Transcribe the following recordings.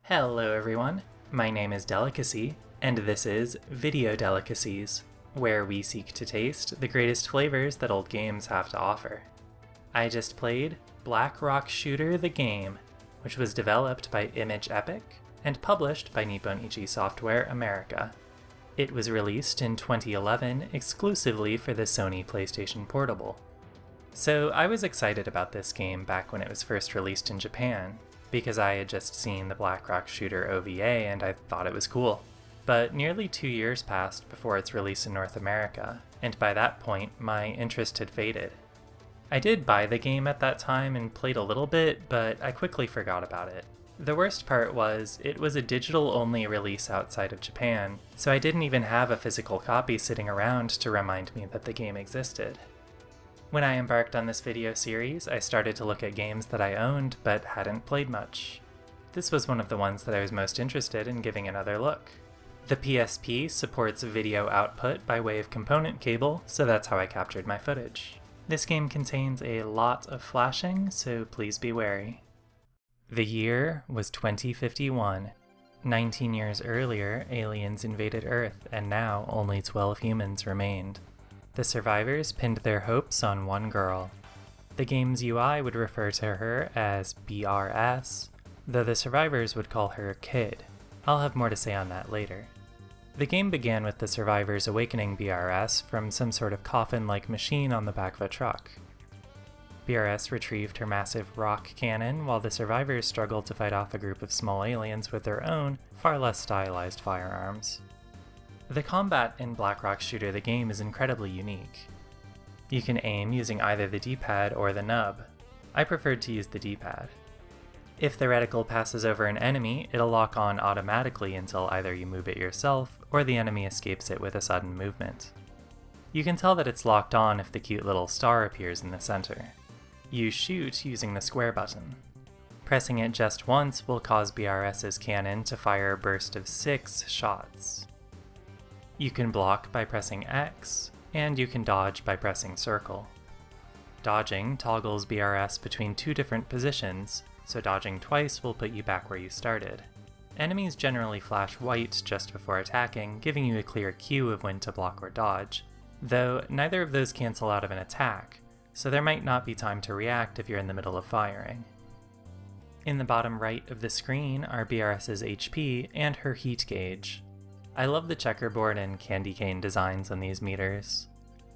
Hello everyone, my name is Delicacy, and this is Video Delicacies, where we seek to taste the greatest flavors that old games have to offer. I just played Black Rock Shooter the Game, which was developed by Imageepoch and published by Nippon Ichi Software America. It was released in 2011 exclusively for the Sony PlayStation Portable. So I was excited about this game back when it was first released in Japan, because I had just seen the Black Rock Shooter OVA and I thought it was cool. But nearly 2 years passed before its release in North America, and by that point my interest had faded. I did buy the game at that time and played a little bit, but I quickly forgot about it. The worst part was, it was a digital-only release outside of Japan, so I didn't even have a physical copy sitting around to remind me that the game existed. When I embarked on this video series, I started to look at games that I owned but hadn't played much. This was one of the ones that I was most interested in giving another look. The PSP supports video output by way of component cable, so that's how I captured my footage. This game contains a lot of flashing, so please be wary. The year was 2051. 19 years earlier, aliens invaded Earth, and now only 12 humans remained. The survivors pinned their hopes on one girl. The game's UI would refer to her as BRS, though the survivors would call her Kid. I'll have more to say on that later. The game began with the survivors awakening BRS from some sort of coffin-like machine on the back of a truck. BRS retrieved her massive rock cannon while the survivors struggled to fight off a group of small aliens with their own, far less stylized firearms. The combat in Black Rock Shooter the Game is incredibly unique. You can aim using either the D-pad or the nub. I preferred to use the D-pad. If the reticle passes over an enemy, it'll lock on automatically until either you move it yourself or the enemy escapes it with a sudden movement. You can tell that it's locked on if the cute little star appears in the center. You shoot using the square button. Pressing it just once will cause BRS's cannon to fire a burst of 6 shots. You can block by pressing X, and you can dodge by pressing circle. Dodging toggles BRS between 2 different positions, so dodging twice will put you back where you started. Enemies generally flash white just before attacking, giving you a clear cue of when to block or dodge, though neither of those cancel out of an attack, so there might not be time to react if you're in the middle of firing. In the bottom right of the screen are BRS's HP and her heat gauge. I love the checkerboard and candy cane designs on these meters.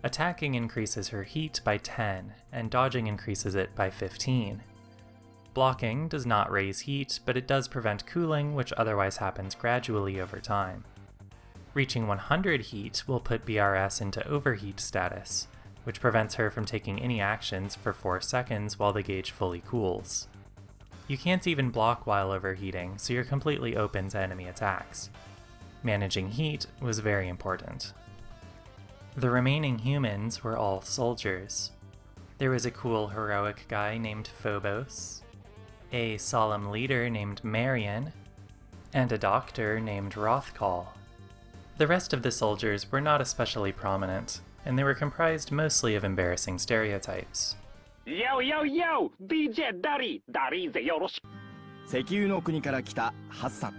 Attacking increases her heat by 10, and dodging increases it by 15. Blocking does not raise heat, but it does prevent cooling, which otherwise happens gradually over time. Reaching 100 heat will put BRS into overheat status, which prevents her from taking any actions for 4 seconds while the gauge fully cools. You can't even block while overheating, so you're completely open to enemy attacks. Managing heat was very important. The remaining humans were all soldiers. There was a cool heroic guy named Phobos, a solemn leader named Marion, and a doctor named Rothkal. The rest of the soldiers were not especially prominent, and they were comprised mostly of embarrassing stereotypes. Yo yo yo! DJ Dari! Dari ze yoroshiku! 石油の国から来たハッサン。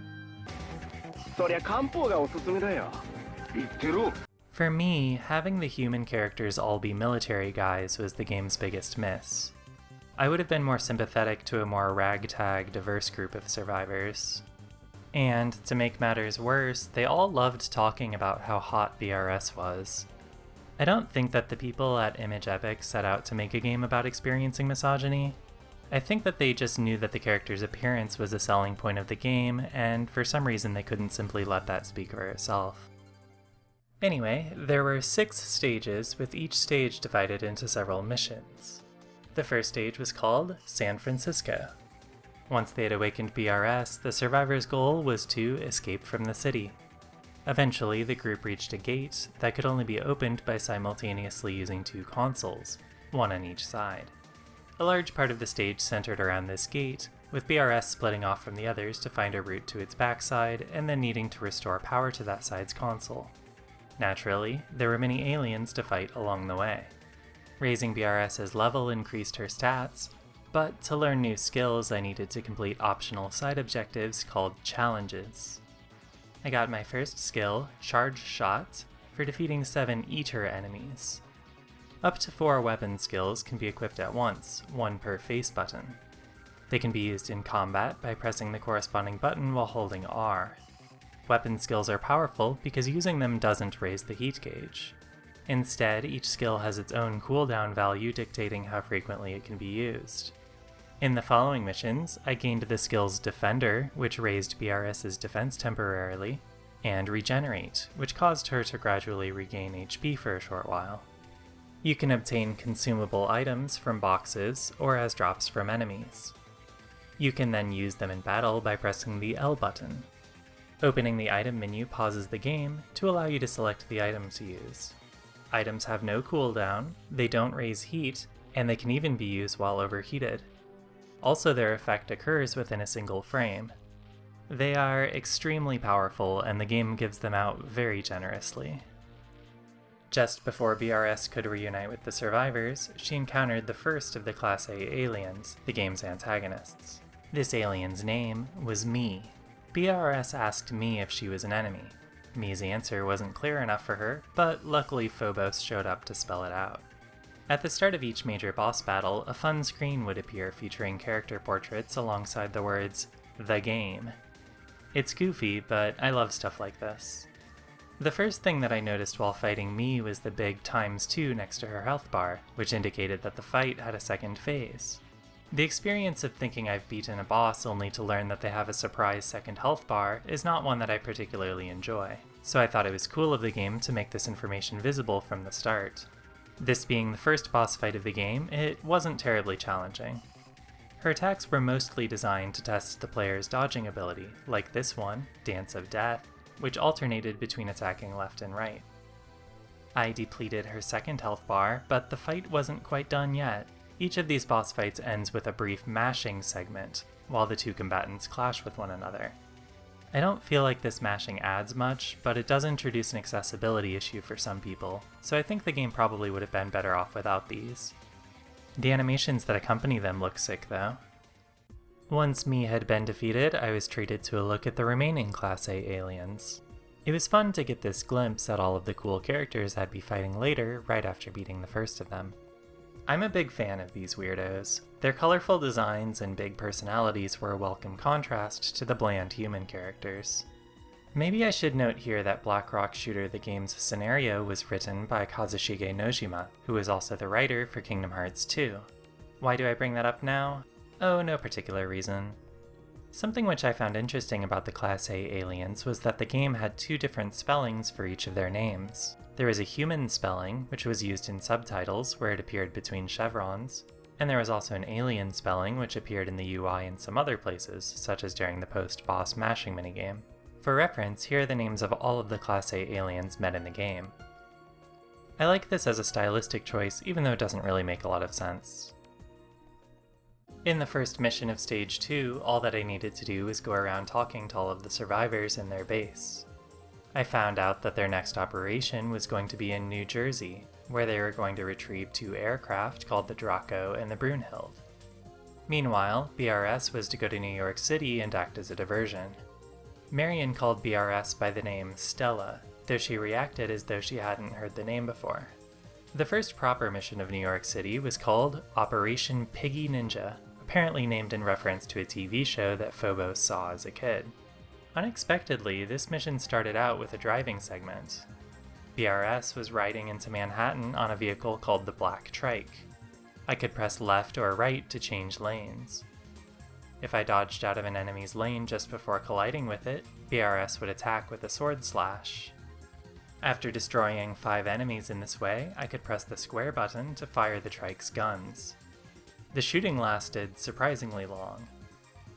そりゃ漢方がおすすめだよ。言ってろ。 For me, having the human characters all be military guys was the game's biggest miss. I would have been more sympathetic to a more ragtag, diverse group of survivors. And, to make matters worse, they all loved talking about how hot BRS was. I don't think that the people at Imageepoch set out to make a game about experiencing misogyny. I think that they just knew that the character's appearance was a selling point of the game, and for some reason they couldn't simply let that speak for itself. Anyway, there were 6 stages, with each stage divided into several missions. The first stage was called San Francisco. Once they had awakened BRS, the survivors' goal was to escape from the city. Eventually, the group reached a gate that could only be opened by simultaneously using 2 consoles, one on each side. A large part of the stage centered around this gate, with BRS splitting off from the others to find a route to its backside and then needing to restore power to that side's console. Naturally, there were many aliens to fight along the way. Raising BRS's level increased her stats, but to learn new skills I needed to complete optional side objectives called challenges. I got my first skill, Charge Shot, for defeating 7 Eater enemies. Up to 4 weapon skills can be equipped at once, 1 per face button. They can be used in combat by pressing the corresponding button while holding R. Weapon skills are powerful because using them doesn't raise the heat gauge. Instead, each skill has its own cooldown value dictating how frequently it can be used. In the following missions, I gained the skills Defender, which raised BRS's defense temporarily, and Regenerate, which caused her to gradually regain HP for a short while. You can obtain consumable items from boxes or as drops from enemies. You can then use them in battle by pressing the L button. Opening the item menu pauses the game to allow you to select the item to use. Items have no cooldown, they don't raise heat, and they can even be used while overheated. Also, their effect occurs within a single frame. They are extremely powerful, and the game gives them out very generously. Just before BRS could reunite with the survivors, she encountered the first of the Class A aliens, the game's antagonists. This alien's name was Me. BRS asked Me if she was an enemy. Me's answer wasn't clear enough for her, but luckily Phobos showed up to spell it out. At the start of each major boss battle, a fun screen would appear featuring character portraits alongside the words, "The Game." It's goofy, but I love stuff like this. The first thing that I noticed while fighting Me was the big ×2 next to her health bar, which indicated that the fight had a second phase. The experience of thinking I've beaten a boss only to learn that they have a surprise second health bar is not one that I particularly enjoy, so I thought it was cool of the game to make this information visible from the start. This being the first boss fight of the game, it wasn't terribly challenging. Her attacks were mostly designed to test the player's dodging ability, like this one, Dance of Death, which alternated between attacking left and right. I depleted her second health bar, but the fight wasn't quite done yet. Each of these boss fights ends with a brief mashing segment, while the two combatants clash with one another. I don't feel like this mashing adds much, but it does introduce an accessibility issue for some people, so I think the game probably would have been better off without these. The animations that accompany them look sick though. Once Me had been defeated, I was treated to a look at the remaining Class A aliens. It was fun to get this glimpse at all of the cool characters I'd be fighting later, right after beating the first of them. I'm a big fan of these weirdos. Their colorful designs and big personalities were a welcome contrast to the bland human characters. Maybe I should note here that Black Rock Shooter the game's scenario was written by Kazushige Nojima, who is also the writer for Kingdom Hearts 2. Why do I bring that up now? Oh, no particular reason. Something which I found interesting about the Class A aliens was that the game had 2 different spellings for each of their names. There was a human spelling, which was used in subtitles where it appeared between chevrons, and there was also an alien spelling which appeared in the UI in some other places, such as during the post-boss mashing minigame. For reference, here are the names of all of the Class A aliens met in the game. I like this as a stylistic choice, even though it doesn't really make a lot of sense. In the first mission of Stage 2, all that I needed to do was go around talking to all of the survivors in their base. I found out that their next operation was going to be in New Jersey, where they were going to retrieve 2 aircraft called the Draco and the Brunhild. Meanwhile, BRS was to go to New York City and act as a diversion. Marion called BRS by the name Stella, though she reacted as though she hadn't heard the name before. The first proper mission of New York City was called Operation Piggy Ninja, apparently named in reference to a TV show that Phobos saw as a kid. Unexpectedly, this mission started out with a driving segment. BRS was riding into Manhattan on a vehicle called the Black Trike. I could press left or right to change lanes. If I dodged out of an enemy's lane just before colliding with it, BRS would attack with a sword slash. After destroying 5 enemies in this way, I could press the square button to fire the trike's guns. The shooting lasted surprisingly long.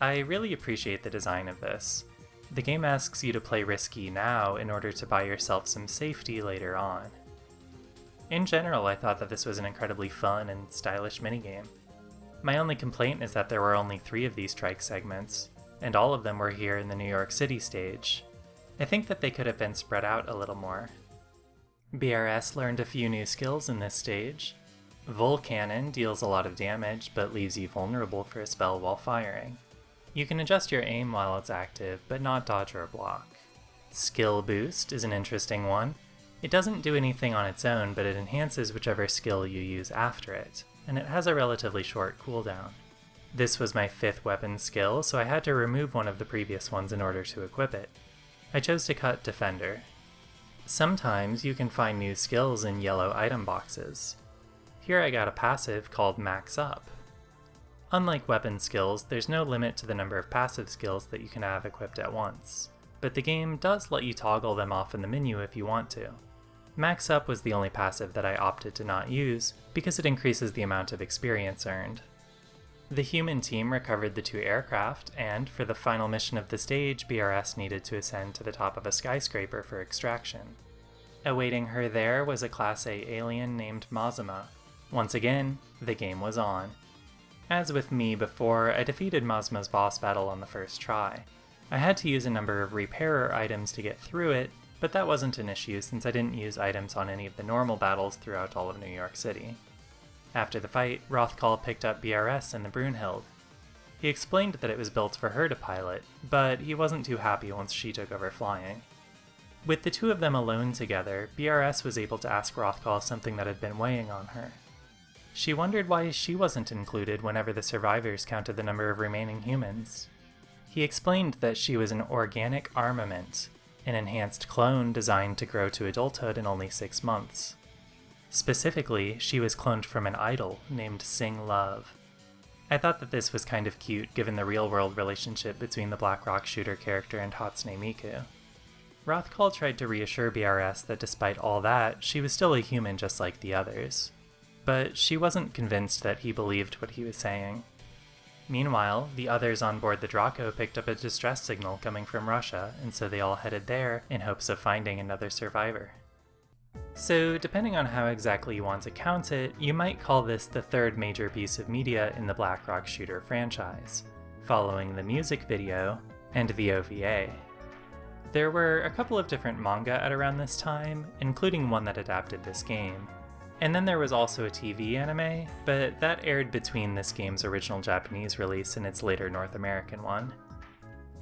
I really appreciate the design of this. The game asks you to play risky now in order to buy yourself some safety later on. In general, I thought that this was an incredibly fun and stylish minigame. My only complaint is that there were only 3 of these trike segments, and all of them were here in the New York City stage. I think that they could have been spread out a little more. BRS learned a few new skills in this stage. Volcannon deals a lot of damage, but leaves you vulnerable for a spell while firing. You can adjust your aim while it's active, but not dodge or block. Skill Boost is an interesting one. It doesn't do anything on its own, but it enhances whichever skill you use after it, and it has a relatively short cooldown. This was my 5th weapon skill, so I had to remove one of the previous ones in order to equip it. I chose to cut Defender. Sometimes you can find new skills in yellow item boxes. Here I got a passive called Max Up. Unlike weapon skills, there's no limit to the number of passive skills that you can have equipped at once, but the game does let you toggle them off in the menu if you want to. Max Up was the only passive that I opted to not use, because it increases the amount of experience earned. The human team recovered the 2 aircraft, and for the final mission of the stage, BRS needed to ascend to the top of a skyscraper for extraction. Awaiting her there was a Class A alien named MZMA. Once again, the game was on. As with me before, I defeated MZMA's boss battle on the first try. I had to use a number of repairer items to get through it, but that wasn't an issue since I didn't use items on any of the normal battles throughout all of New York City. After the fight, Rothkal picked up BRS in the Brunhild. He explained that it was built for her to pilot, but he wasn't too happy once she took over flying. With the 2 of them alone together, BRS was able to ask Rothkal something that had been weighing on her. She wondered why she wasn't included whenever the survivors counted the number of remaining humans. He explained that she was an organic armament, an enhanced clone designed to grow to adulthood in only 6 months. Specifically, she was cloned from an idol named Sing Love. I thought that this was kind of cute given the real-world relationship between the Black Rock Shooter character and Hatsune Miku. Rothkal tried to reassure BRS that despite all that, she was still a human just like the others. But she wasn't convinced that he believed what he was saying. Meanwhile, the others on board the Draco picked up a distress signal coming from Russia, and so they all headed there in hopes of finding another survivor. So, depending on how exactly you want to count it, you might call this the 3rd major piece of media in the Black Rock Shooter franchise, following the music video and the OVA. There were a couple of different manga at around this time, including one that adapted this game. And then there was also a TV anime, but that aired between this game's original Japanese release and its later North American one.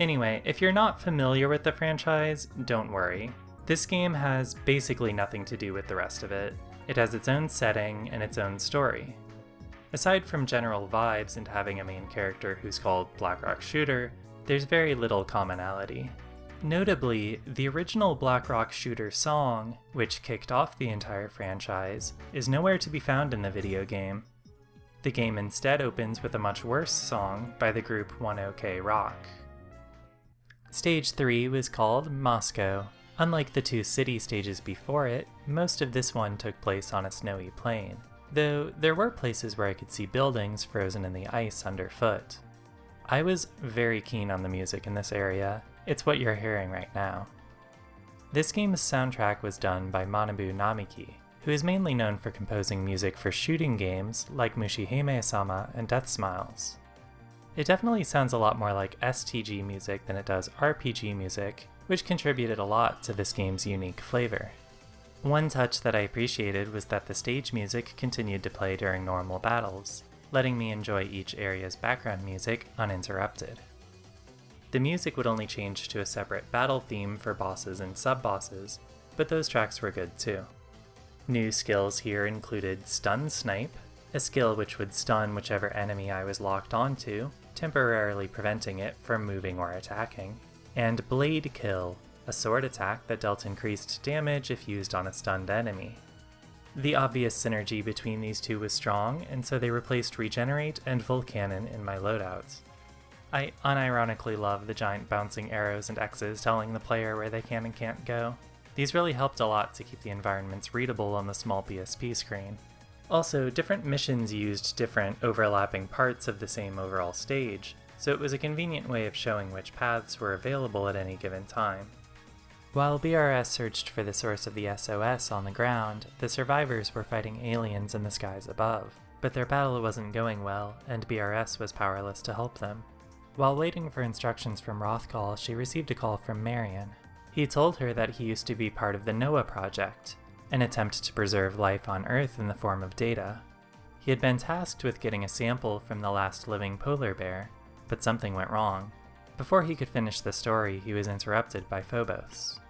Anyway, if you're not familiar with the franchise, don't worry. This game has basically nothing to do with the rest of it. It has its own setting and its own story. Aside from general vibes and having a main character who's called Black Rock Shooter, there's very little commonality. Notably, the original Black Rock Shooter song, which kicked off the entire franchise, is nowhere to be found in the video game. The game instead opens with a much worse song by the group 10K Rock. Stage 3 was called Moscow. Unlike the 2 city stages before it, most of this one took place on a snowy plain, though there were places where I could see buildings frozen in the ice underfoot. I was very keen on the music in this area. It's what you're hearing right now. This game's soundtrack was done by Manabu Namiki, who is mainly known for composing music for shooting games like Mushihime-sama and Death Smiles. It definitely sounds a lot more like STG music than it does RPG music, which contributed a lot to this game's unique flavor. One touch that I appreciated was that the stage music continued to play during normal battles, letting me enjoy each area's background music uninterrupted. The music would only change to a separate battle theme for bosses and sub-bosses, but those tracks were good too. New skills here included Stun Snipe, a skill which would stun whichever enemy I was locked onto, temporarily preventing it from moving or attacking, and Blade Kill, a sword attack that dealt increased damage if used on a stunned enemy. The obvious synergy between these two was strong, and so they replaced Regenerate and Volcannon in my loadouts. I unironically love the giant bouncing arrows and X's telling the player where they can and can't go. These really helped a lot to keep the environments readable on the small PSP screen. Also, different missions used different overlapping parts of the same overall stage, so it was a convenient way of showing which paths were available at any given time. While BRS searched for the source of the SOS on the ground, the survivors were fighting aliens in the skies above, but their battle wasn't going well, and BRS was powerless to help them. While waiting for instructions from Rothkal, she received a call from Marion. He told her that he used to be part of the NOAA project, an attempt to preserve life on Earth in the form of data. He had been tasked with getting a sample from the last living polar bear, but something went wrong. Before he could finish the story, he was interrupted by Phobos.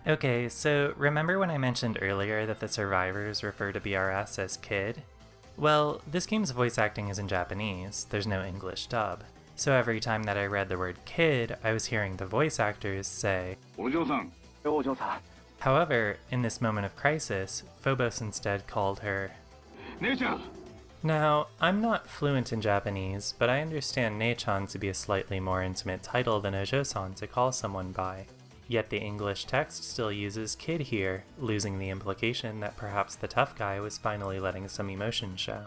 Okay, so remember when I mentioned earlier that the survivors refer to BRS as Kid? Well, this game's voice acting is in Japanese, there's no English dub. So every time that I read the word kid, I was hearing the voice actors say, Ojo-san. Ojo-san. However, in this moment of crisis, Phobos instead called her Ne-chan. Now, I'm not fluent in Japanese, but I understand Ne-chan to be a slightly more intimate title than Ojo-san to call someone by. Yet the English text still uses kid here, losing the implication that perhaps the tough guy was finally letting some emotion show.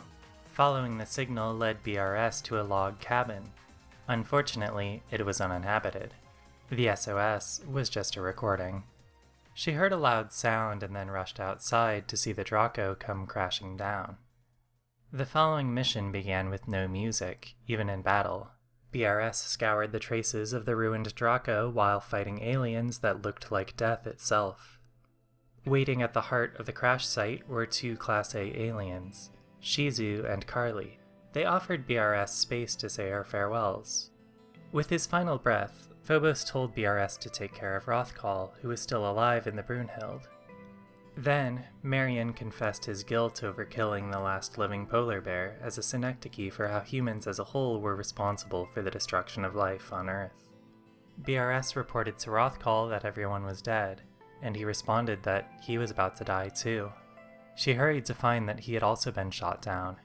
Following the signal led BRS to a log cabin. Unfortunately, it was uninhabited. The SOS was just a recording. She heard a loud sound and then rushed outside to see the Draco come crashing down. The following mission began with no music, even in battle. BRS scoured the traces of the ruined Draco while fighting aliens that looked like death itself. Waiting at the heart of the crash site were two Class A aliens, SZZU and CKRY. They offered BRS space to say our farewells. With his final breath, Phobos told BRS to take care of Rothkal, who was still alive in the Brunhild. Then, Marion confessed his guilt over killing the last living polar bear as a synecdoche for how humans as a whole were responsible for the destruction of life on Earth. BRS reported to Rothkal that everyone was dead, and he responded that he was about to die too. She hurried to find that he had also been shot down.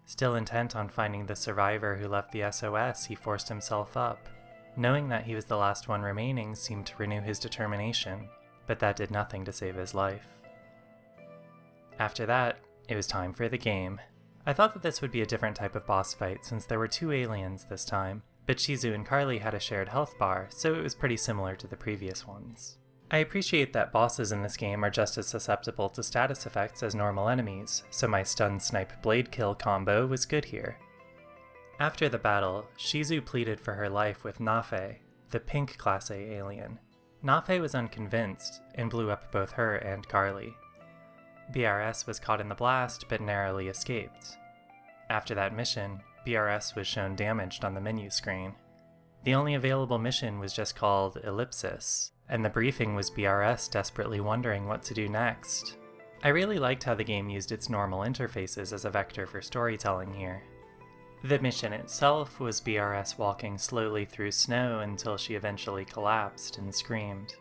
Still intent on finding the survivor who left the SOS, he forced himself up. Knowing that he was the last one remaining seemed to renew his determination, but that did nothing to save his life. After that, it was time for the game. I thought that this would be a different type of boss fight since there were two aliens this time, but SZZU and CKRY had a shared health bar, so it was pretty similar to the previous ones. I appreciate that bosses in this game are just as susceptible to status effects as normal enemies, so my stun snipe blade kill combo was good here. After the battle, SZZU pleaded for her life with MEFE, the pink Class A alien. MEFE was unconvinced and blew up both her and CKRY. BRS was caught in the blast but narrowly escaped. After that mission, BRS was shown damaged on the menu screen. The only available mission was just called Ellipsis, and the briefing was BRS desperately wondering what to do next. I really liked how the game used its normal interfaces as a vector for storytelling here. The mission itself was BRS walking slowly through snow until she eventually collapsed and screamed.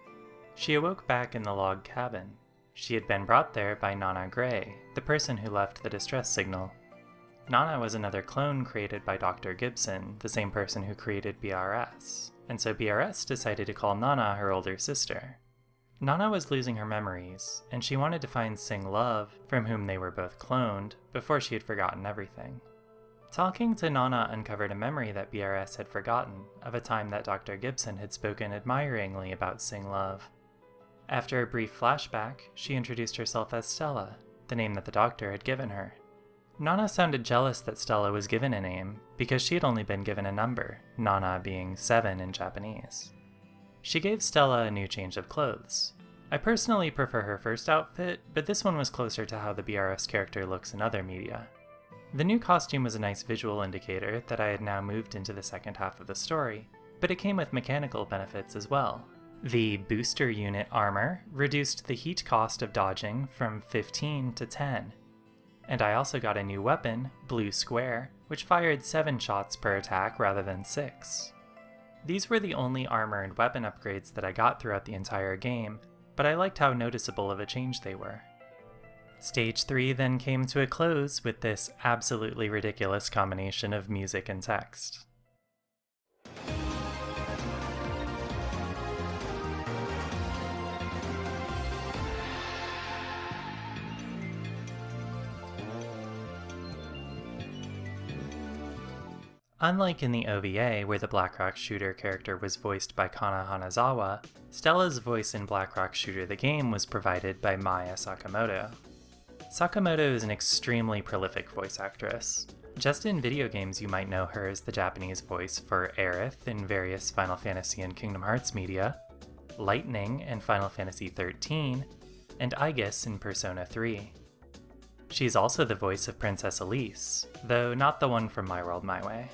She awoke back in the log cabin. She had been brought there by Nana Gray, the person who left the distress signal. Nana was another clone created by Dr. Gibson, the same person who created BRS, and so BRS decided to call Nana her older sister. Nana was losing her memories, and she wanted to find Sing Love, from whom they were both cloned, before she had forgotten everything. Talking to Nana uncovered a memory that BRS had forgotten of a time that Dr. Gibson had spoken admiringly about Sing Love. After a brief flashback, she introduced herself as Stella, the name that the doctor had given her. Nana sounded jealous that Stella was given a name, because she had only been given a number, Nana being 7 in Japanese. She gave Stella a new change of clothes. I personally prefer her first outfit, but this one was closer to how the BRS character looks in other media. The new costume was a nice visual indicator that I had now moved into the second half of the story, but it came with mechanical benefits as well. The booster unit armor reduced the heat cost of dodging from 15 to 10. And I also got a new weapon, Blue Square, which fired 7 shots per attack rather than 6. These were the only armor and weapon upgrades that I got throughout the entire game, but I liked how noticeable of a change they were. Stage 3 then came to a close with this absolutely ridiculous combination of music and text. Unlike in the OVA, where the Blackrock Shooter character was voiced by Kana Hanazawa, Stella's voice in Blackrock Shooter the game was provided by Maya Sakamoto. Sakamoto is an extremely prolific voice actress. Just in video games you might know her as the Japanese voice for Aerith in various Final Fantasy and Kingdom Hearts media, Lightning in Final Fantasy XIII, and Aegis in Persona 3. She's also the voice of Princess Elise, though not the one from My World My Way.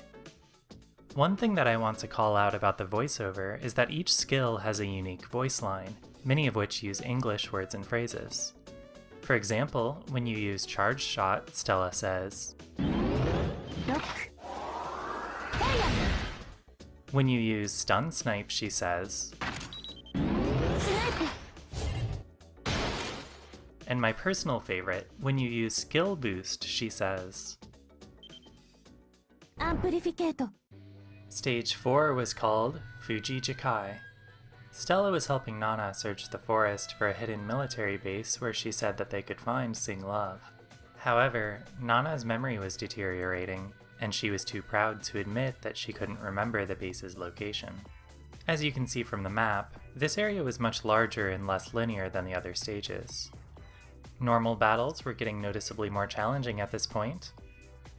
One thing that I want to call out about the voiceover is that each skill has a unique voice line, many of which use English words and phrases. For example, when you use Charge Shot, Stella says, when you use Stun Snipe, she says, and my personal favorite, when you use Skill Boost, she says. Stage 4 was called Fuji Jukai. Stella was helping Nana search the forest for a hidden military base where she said that they could find Sing Love. However, Nana's memory was deteriorating, and she was too proud to admit that she couldn't remember the base's location. As you can see from the map, this area was much larger and less linear than the other stages. Normal battles were getting noticeably more challenging at this point.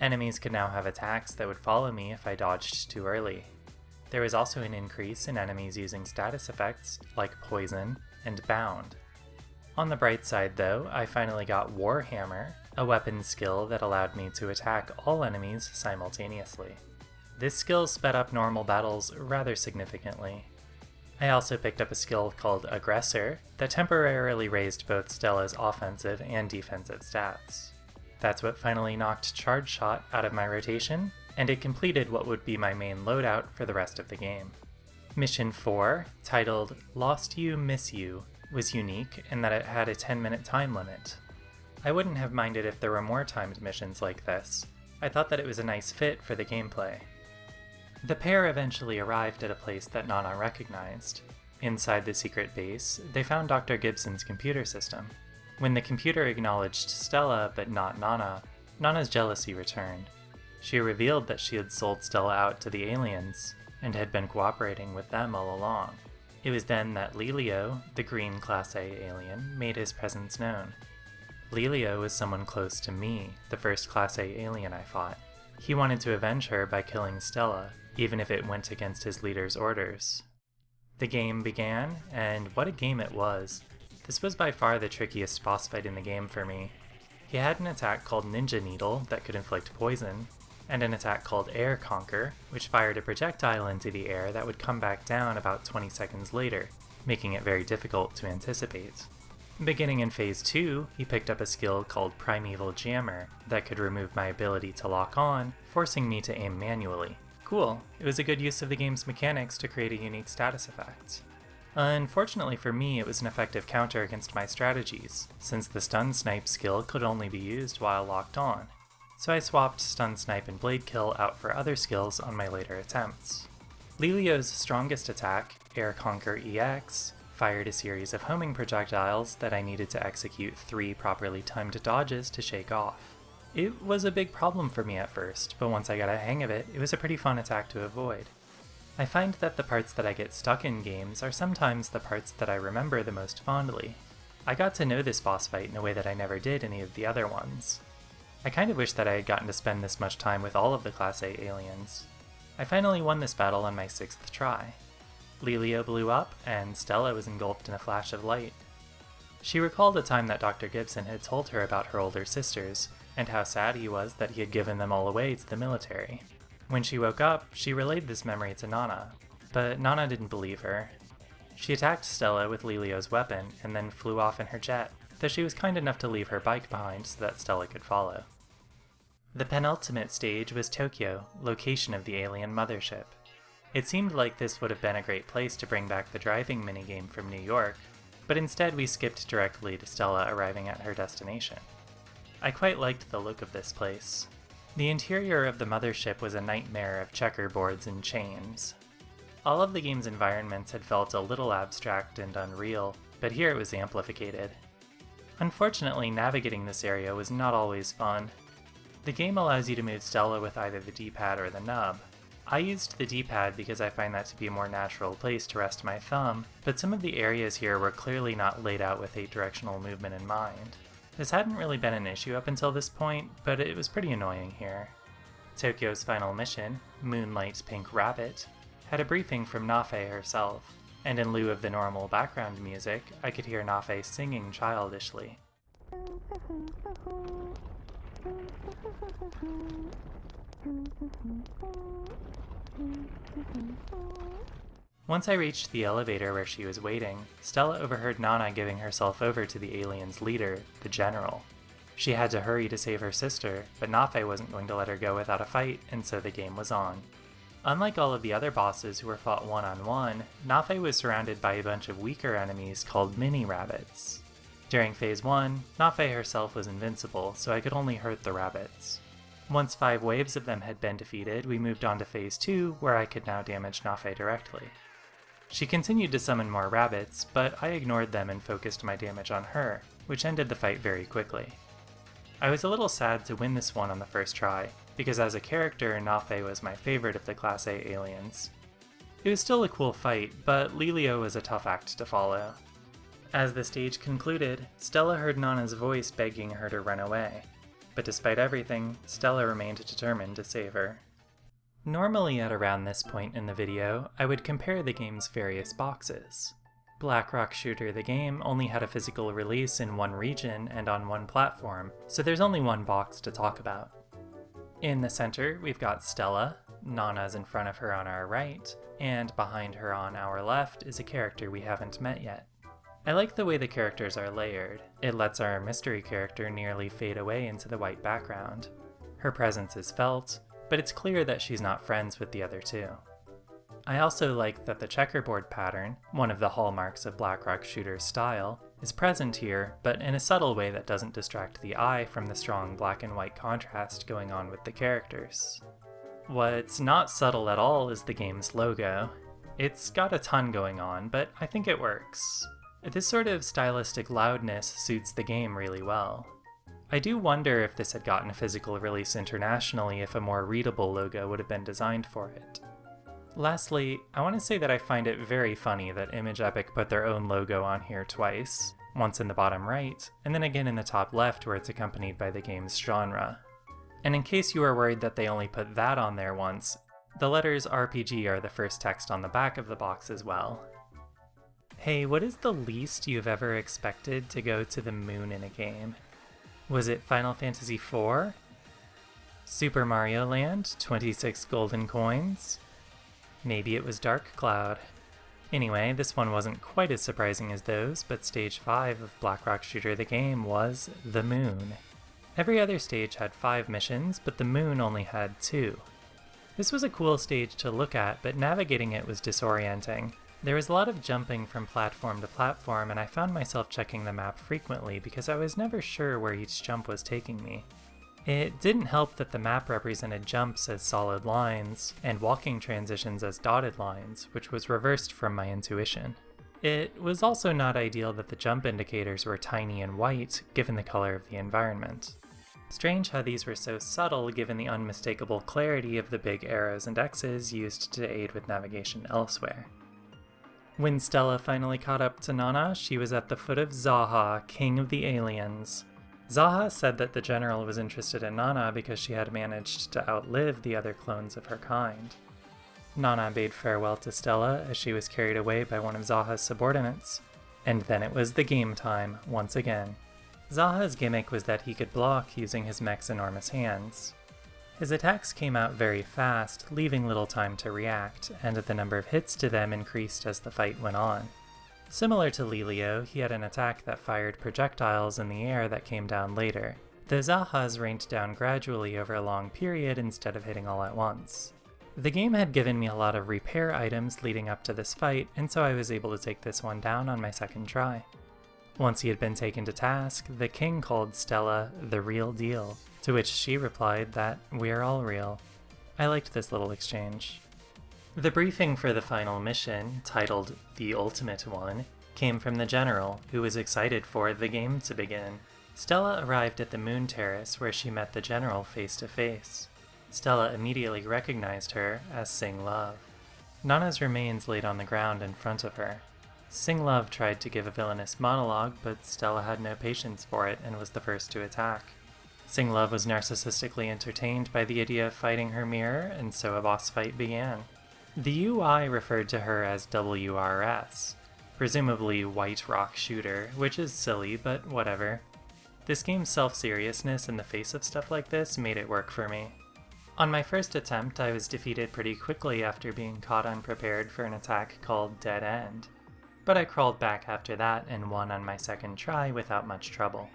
Enemies could now have attacks that would follow me if I dodged too early. There was also an increase in enemies using status effects like Poison and Bound. On the bright side though, I finally got Warhammer, a weapon skill that allowed me to attack all enemies simultaneously. This skill sped up normal battles rather significantly. I also picked up a skill called Aggressor that temporarily raised both Stella's offensive and defensive stats. That's what finally knocked Charge Shot out of my rotation, and it completed what would be my main loadout for the rest of the game. Mission 4, titled Lost You, Miss You, was unique in that it had a 10-minute time limit. I wouldn't have minded if there were more timed missions like this. I thought that it was a nice fit for the gameplay. The pair eventually arrived at a place that Nana recognized. Inside the secret base, they found Dr. Gibson's computer system. When the computer acknowledged Stella but not Nana, Nana's jealousy returned. She revealed that she had sold Stella out to the aliens, and had been cooperating with them all along. It was then that LLWO, the green Class A alien, made his presence known. LLWO was someone close to me, the first Class A alien I fought. He wanted to avenge her by killing Stella, even if it went against his leader's orders. The game began, and what a game it was. This was by far the trickiest boss fight in the game for me. He had an attack called Ninja Needle that could inflict poison, and an attack called Air Conquer, which fired a projectile into the air that would come back down about 20 seconds later, making it very difficult to anticipate. Beginning in Phase 2, he picked up a skill called Primeval Jammer that could remove my ability to lock on, forcing me to aim manually. Cool, it was a good use of the game's mechanics to create a unique status effect. Unfortunately for me, it was an effective counter against my strategies, since the Stun Snipe skill could only be used while locked on, so I swapped Stun Snipe and Blade Kill out for other skills on my later attempts. LLWO's strongest attack, Air Conquer EX, fired a series of homing projectiles that I needed to execute 3 properly timed dodges to shake off. It was a big problem for me at first, but once I got a hang of it, it was a pretty fun attack to avoid. I find that the parts that I get stuck in games are sometimes the parts that I remember the most fondly. I got to know this boss fight in a way that I never did any of the other ones. I kind of wish that I had gotten to spend this much time with all of the Class A aliens. I finally won this battle on my 6th try. LLWO blew up, and Stella was engulfed in a flash of light. She recalled a time that Dr. Gibson had told her about her older sisters, and how sad he was that he had given them all away to the military. When she woke up, she relayed this memory to Nana, but Nana didn't believe her. She attacked Stella with LLWO's weapon and then flew off in her jet, though she was kind enough to leave her bike behind so that Stella could follow. The penultimate stage was Tokyo, location of the alien mothership. It seemed like this would have been a great place to bring back the driving minigame from New York, but instead we skipped directly to Stella arriving at her destination. I quite liked the look of this place. The interior of the mothership was a nightmare of checkerboards and chains. All of the game's environments had felt a little abstract and unreal, but here it was amplificated. Unfortunately, navigating this area was not always fun. The game allows you to move Stella with either the D-pad or the nub. I used the D-pad because I find that to be a more natural place to rest my thumb, but some of the areas here were clearly not laid out with a directional movement in mind. This hadn't really been an issue up until this point, but it was pretty annoying here. Tokyo's final mission, Moonlight Pink Rabbit, had a briefing from MEFE herself, and in lieu of the normal background music, I could hear MEFE singing childishly. Once I reached the elevator where she was waiting, Stella overheard Nana giving herself over to the aliens' leader, the General. She had to hurry to save her sister, but MEFE wasn't going to let her go without a fight, and so the game was on. Unlike all of the other bosses who were fought one-on-one, MEFE was surrounded by a bunch of weaker enemies called mini-rabbits. During Phase 1, MEFE herself was invincible, so I could only hurt the rabbits. Once 5 waves of them had been defeated, we moved on to Phase 2, where I could now damage MEFE directly. She continued to summon more rabbits, but I ignored them and focused my damage on her, which ended the fight very quickly. I was a little sad to win this one on the first try, because as a character, MEFE was my favorite of the Class A aliens. It was still a cool fight, but LLWO was a tough act to follow. As the stage concluded, Stella heard Nana's voice begging her to run away, but despite everything, Stella remained determined to save her. Normally at around this point in the video, I would compare the game's various boxes. Black Rock Shooter the game only had a physical release in one region and on one platform, so there's only one box to talk about. In the center, we've got Stella, Nana's in front of her on our right, and behind her on our left is a character we haven't met yet. I like the way the characters are layered. It lets our mystery character nearly fade away into the white background. Her presence is felt, but it's clear that she's not friends with the other two. I also like that the checkerboard pattern, one of the hallmarks of Black Rock Shooter's style, is present here, but in a subtle way that doesn't distract the eye from the strong black and white contrast going on with the characters. What's not subtle at all is the game's logo. It's got a ton going on, but I think it works. This sort of stylistic loudness suits the game really well. I do wonder if this had gotten a physical release internationally if a more readable logo would have been designed for it. Lastly, I want to say that I find it very funny that Imageepoch put their own logo on here twice, once in the bottom right, and then again in the top left where it's accompanied by the game's genre. And in case you are worried that they only put that on there once, the letters RPG are the first text on the back of the box as well. Hey, what is the least you've ever expected to go to the moon in a game? Was it Final Fantasy IV? Super Mario Land, 26 golden coins? Maybe it was Dark Cloud. Anyway, this one wasn't quite as surprising as those, but Stage 5 of Black Rock Shooter the game was the moon. Every other stage had 5 missions, but the moon only had 2. This was a cool stage to look at, but navigating it was disorienting. There was a lot of jumping from platform to platform, and I found myself checking the map frequently because I was never sure where each jump was taking me. It didn't help that the map represented jumps as solid lines, and walking transitions as dotted lines, which was reversed from my intuition. It was also not ideal that the jump indicators were tiny and white, given the color of the environment. Strange how these were so subtle given the unmistakable clarity of the big arrows and X's used to aid with navigation elsewhere. When Stella finally caught up to Nana, she was at the foot of SAHA, king of the aliens. SAHA said that the general was interested in Nana because she had managed to outlive the other clones of her kind. Nana bade farewell to Stella as she was carried away by one of SAHA's subordinates, and then it was the game time once again. SAHA's gimmick was that he could block using his mech's enormous hands. His attacks came out very fast, leaving little time to react, and the number of hits to them increased as the fight went on. Similar to LLWO, he had an attack that fired projectiles in the air that came down later, though SAHA's rained down gradually over a long period instead of hitting all at once. The game had given me a lot of repair items leading up to this fight, and so I was able to take this one down on my second try. Once he had been taken to task, the king called Stella the real deal, to which she replied that we're all real. I liked this little exchange. The briefing for the final mission, titled The Ultimate One, came from the general, who was excited for the game to begin. Stella arrived at the moon terrace where she met the general face to face. Stella immediately recognized her as Singlove. Nana's remains laid on the ground in front of her. Singlove tried to give a villainous monologue, but Stella had no patience for it and was the first to attack. Singlove was narcissistically entertained by the idea of fighting her mirror, and so a boss fight began. The UI referred to her as WRS, presumably White Rock Shooter, which is silly, but whatever. This game's self-seriousness in the face of stuff like this made it work for me. On my first attempt, I was defeated pretty quickly after being caught unprepared for an attack called Dead End, but I crawled back after that and won on my second try without much trouble.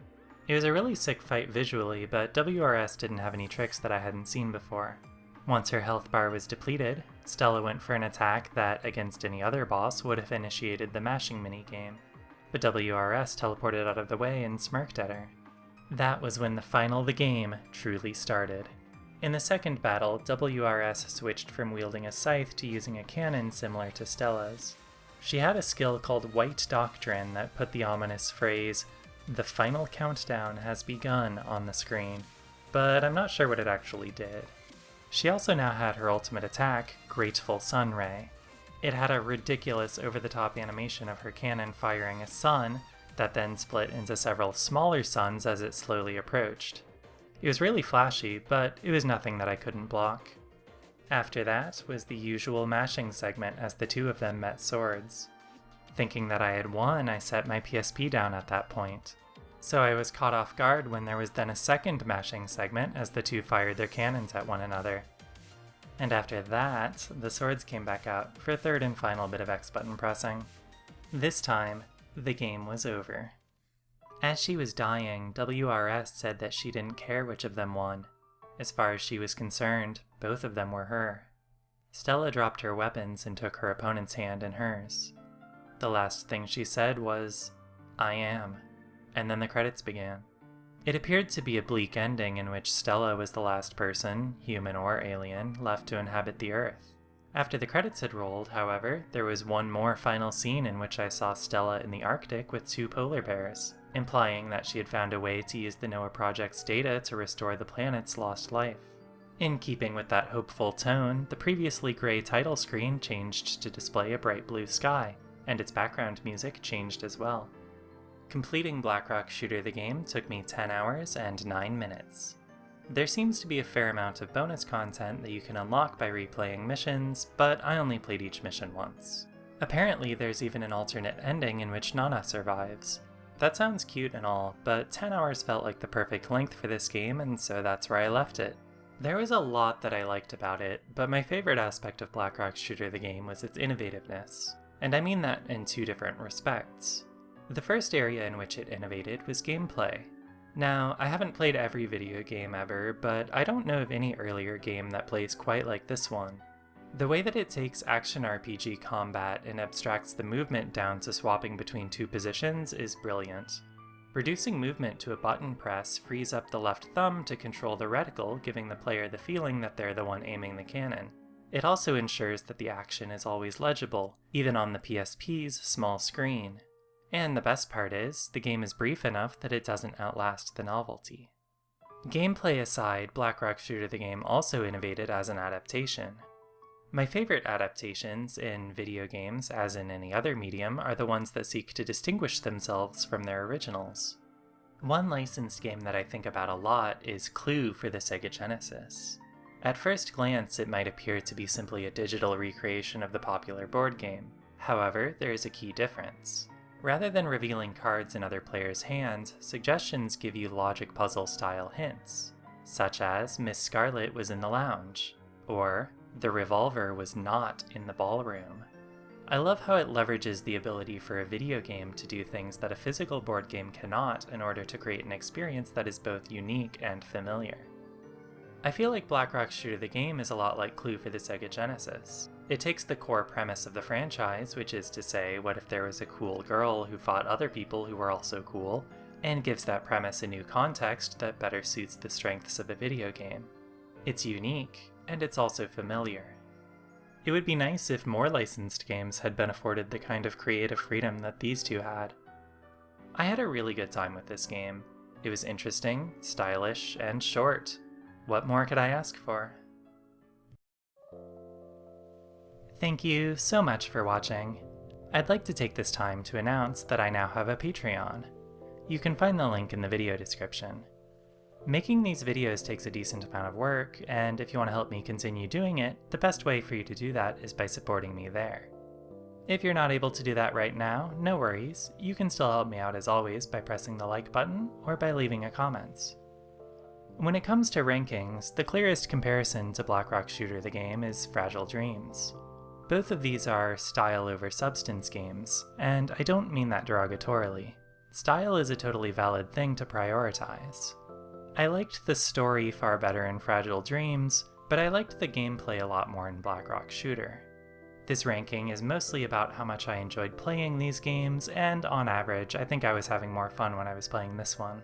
It was a really sick fight visually, but WRS didn't have any tricks that I hadn't seen before. Once her health bar was depleted, Stella went for an attack that, against any other boss, would have initiated the mashing minigame, but WRS teleported out of the way and smirked at her. That was when the final of the game truly started. In the second battle, WRS switched from wielding a scythe to using a cannon similar to Stella's. She had a skill called White Doctrine that put the ominous phrase, "The final countdown has begun" on the screen, but I'm not sure what it actually did. She also now had her ultimate attack, Grateful Sun Ray. It had a ridiculous over-the-top animation of her cannon firing a sun that then split into several smaller suns as it slowly approached. It was really flashy, but it was nothing that I couldn't block. After that was the usual mashing segment as the two of them met swords. Thinking that I had won, I set my PSP down at that point. So I was caught off guard when there was then a second mashing segment as the two fired their cannons at one another. And after that, the swords came back out for a third and final bit of X button pressing. This time, the game was over. As she was dying, WRS said that she didn't care which of them won. As far as she was concerned, both of them were her. Stella dropped her weapons and took her opponent's hand in hers. The last thing she said was, "I am," and then the credits began. It appeared to be a bleak ending in which Stella was the last person, human or alien, left to inhabit the Earth. After the credits had rolled, however, there was one more final scene in which I saw Stella in the Arctic with two polar bears, implying that she had found a way to use the NOAA Project's data to restore the planet's lost life. In keeping with that hopeful tone, the previously gray title screen changed to display a bright blue sky, and its background music changed as well. Completing Blackrock Shooter the game took me 10 hours and 9 minutes. There seems to be a fair amount of bonus content that you can unlock by replaying missions, but I only played each mission once. Apparently there's even an alternate ending in which Nana survives. That sounds cute and all, but 10 hours felt like the perfect length for this game, and so that's where I left it. There was a lot that I liked about it, but my favorite aspect of Blackrock Shooter the game was its innovativeness, and I mean that in two different respects. The first area in which it innovated was gameplay. Now, I haven't played every video game ever, but I don't know of any earlier game that plays quite like this one. The way that it takes action RPG combat and abstracts the movement down to swapping between two positions is brilliant. Reducing movement to a button press frees up the left thumb to control the reticle, giving the player the feeling that they're the one aiming the cannon. It also ensures that the action is always legible, even on the PSP's small screen. And the best part is, the game is brief enough that it doesn't outlast the novelty. Gameplay aside, Blackrock Shooter the game also innovated as an adaptation. My favorite adaptations in video games, as in any other medium, are the ones that seek to distinguish themselves from their originals. One licensed game that I think about a lot is Clue for the Sega Genesis. At first glance, it might appear to be simply a digital recreation of the popular board game. However, there is a key difference. Rather than revealing cards in other players' hands, suggestions give you logic puzzle-style hints, such as Miss Scarlet was in the lounge, or the revolver was not in the ballroom. I love how it leverages the ability for a video game to do things that a physical board game cannot in order to create an experience that is both unique and familiar. I feel like Blackrock Shooter the game is a lot like Clue for the Sega Genesis. It takes the core premise of the franchise, which is to say, what if there was a cool girl who fought other people who were also cool, and gives that premise a new context that better suits the strengths of a video game. It's unique, and it's also familiar. It would be nice if more licensed games had been afforded the kind of creative freedom that these two had. I had a really good time with this game. It was interesting, stylish, and short. What more could I ask for? Thank you so much for watching. I'd like to take this time to announce that I now have a Patreon. You can find the link in the video description. Making these videos takes a decent amount of work, and if you want to help me continue doing it, the best way for you to do that is by supporting me there. If you're not able to do that right now, no worries, you can still help me out as always by pressing the like button or by leaving a comment. When it comes to rankings, the clearest comparison to Blackrock Shooter the game is Fragile Dreams. Both of these are style over substance games, and I don't mean that derogatorily. Style is a totally valid thing to prioritize. I liked the story far better in Fragile Dreams, but I liked the gameplay a lot more in Blackrock Shooter. This ranking is mostly about how much I enjoyed playing these games, and on average, I think I was having more fun when I was playing this one.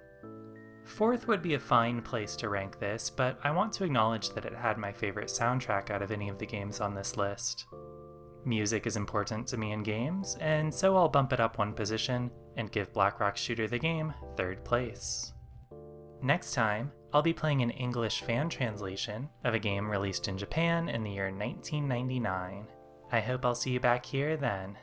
Fourth would be a fine place to rank this, but I want to acknowledge that it had my favorite soundtrack out of any of the games on this list. Music is important to me in games, and so I'll bump it up one position and give Blackrock Shooter the game third place. Next time, I'll be playing an English fan translation of a game released in Japan in the year 1999. I hope I'll see you back here then.